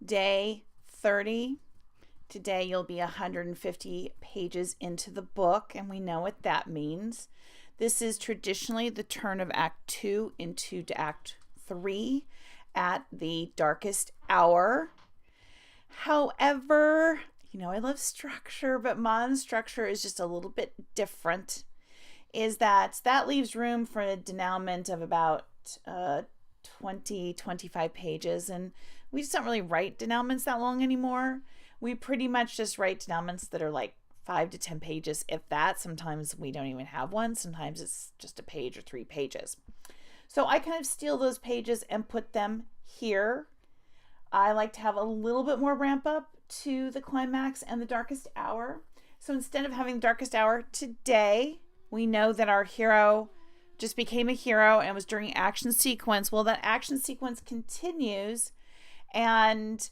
Day 30. Today you'll be 150 pages into the book, and we know what that means. This is traditionally the turn of Act 2 into Act 3 at the darkest hour. However, I love structure, but Mon's structure is just a little bit different. That leaves room for a denouement of about 25 pages, and we just don't really write denouements that long anymore. We pretty much just write denouements that are like 5 to 10 pages, if that. Sometimes we don't even have one. Sometimes it's just a page or 3 pages. So I kind of steal those pages and put them here. I like to have a little bit more ramp up to the climax and the darkest hour. So instead of having the darkest hour today, we know that our hero just became a hero and was during action sequence. Well, that action sequence continues, and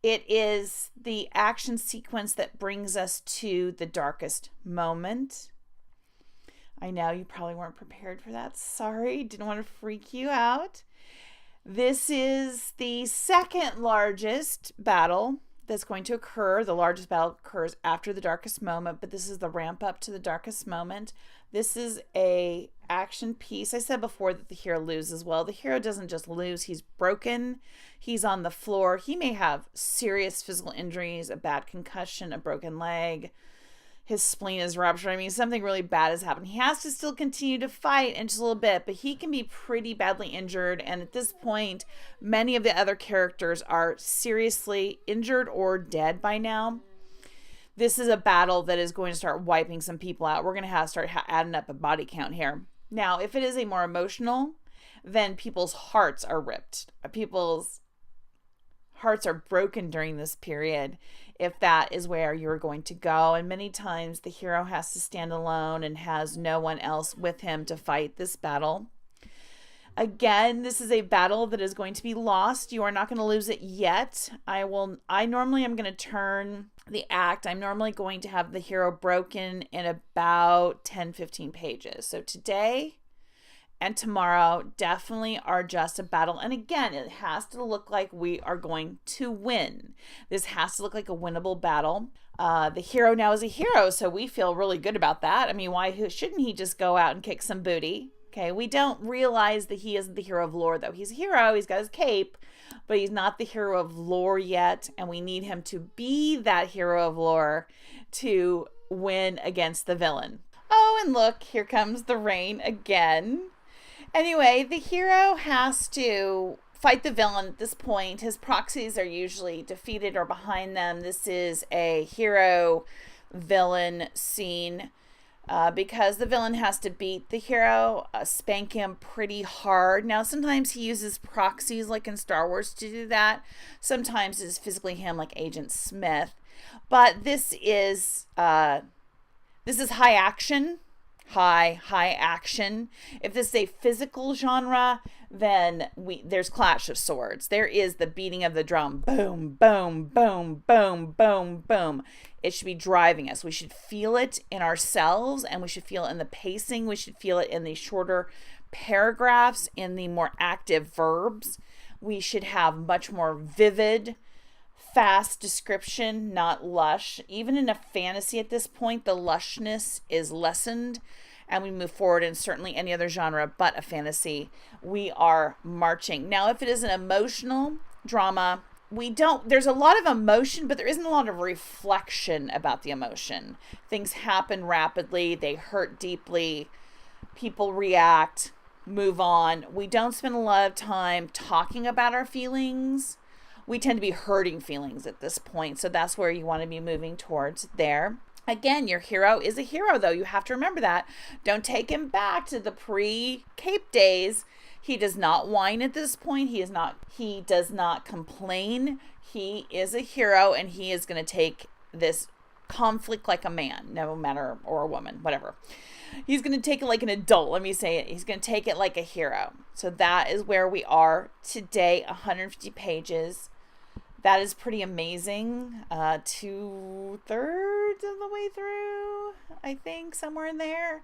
it is the action sequence that brings us to the darkest moment. I know you probably weren't prepared for that. Sorry, didn't want to freak you out. This is the second largest battle that's going to occur. The largest battle occurs after the darkest moment, but this is the ramp up to the darkest moment. This is a action piece. I said before that the hero loses. Well, the hero doesn't just lose. He's broken. He's on the floor. He may have serious physical injuries, a bad concussion, a broken leg. His spleen is ruptured. I mean, something really bad has happened. He has to still continue to fight in just a little bit, but he can be pretty badly injured. And at this point, many of the other characters are seriously injured or dead by now. This is a battle that is going to start wiping some people out. We're going to have to start adding up a body count here. Now, if it is a more emotional, then people's hearts are ripped. People's hearts are broken during this period, if that is where you're going to go. And many times the hero has to stand alone and has no one else with him to fight this battle. Again, this is a battle that is going to be lost. You are not going to lose it yet. I normally am going to turn the act. I'm normally going to have the hero broken in about 10-15 pages. So today and tomorrow definitely are just a battle. And again, it has to look like we are going to win. This has to look like a winnable battle. The hero now is a hero, so we feel really good about that. I mean, why shouldn't he just go out and kick some booty? Okay, we don't realize that he isn't the hero of lore, though. He's a hero, he's got his cape, but he's not the hero of lore yet, and we need him to be that hero of lore to win against the villain. Oh, and look, here comes the rain again. Anyway, the hero has to fight the villain at this point. His proxies are usually defeated or behind them. This is a hero-villain scene because the villain has to beat the hero, spank him pretty hard. Now, sometimes he uses proxies like in Star Wars to do that. Sometimes it's physically him like Agent Smith. But this is high action. High action. If this is a physical genre, then there's clash of swords. There is the beating of the drum. Boom, boom, boom, boom, boom, boom. It should be driving us. We should feel it in ourselves, and we should feel it in the pacing. We should feel it in the shorter paragraphs, in the more active verbs. We should have much more vivid, fast description, not lush. Even in a fantasy at this point, the lushness is lessened, and we move forward in certainly any other genre but a fantasy. We are marching. Now, if it is an emotional drama, there's a lot of emotion, but there isn't a lot of reflection about the emotion. Things happen rapidly, they hurt deeply, people react, move on. We don't spend a lot of time talking about our feelings. We tend to be hurting feelings at this point. So that's where you want to be moving towards there. Again, your hero is a hero, though. You have to remember that. Don't take him back to the pre-cape days. He does not whine at this point. He does not complain. He is a hero, and he is going to take this conflict like a man, no matter, or a woman, whatever. He's going to take it like an adult. Let me say it. He's going to take it like a hero. So that is where we are today, 150 pages. That is pretty amazing. 2/3 of the way through, I think, somewhere in there.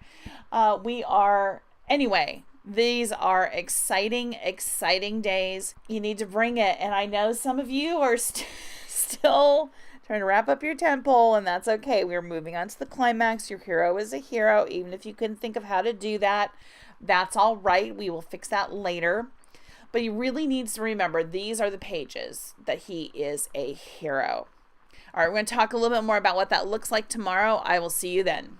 Anyway, These are exciting, exciting days. You need to bring it. And I know some of you are still trying to wrap up your tent pole, and that's okay. We're moving on to the climax. Your hero is a hero. Even if you couldn't think of how to do that, that's all right. We will fix that later. But he really needs to remember these are the pages that he is a hero. All right, we're going to talk a little bit more about what that looks like tomorrow. I will see you then.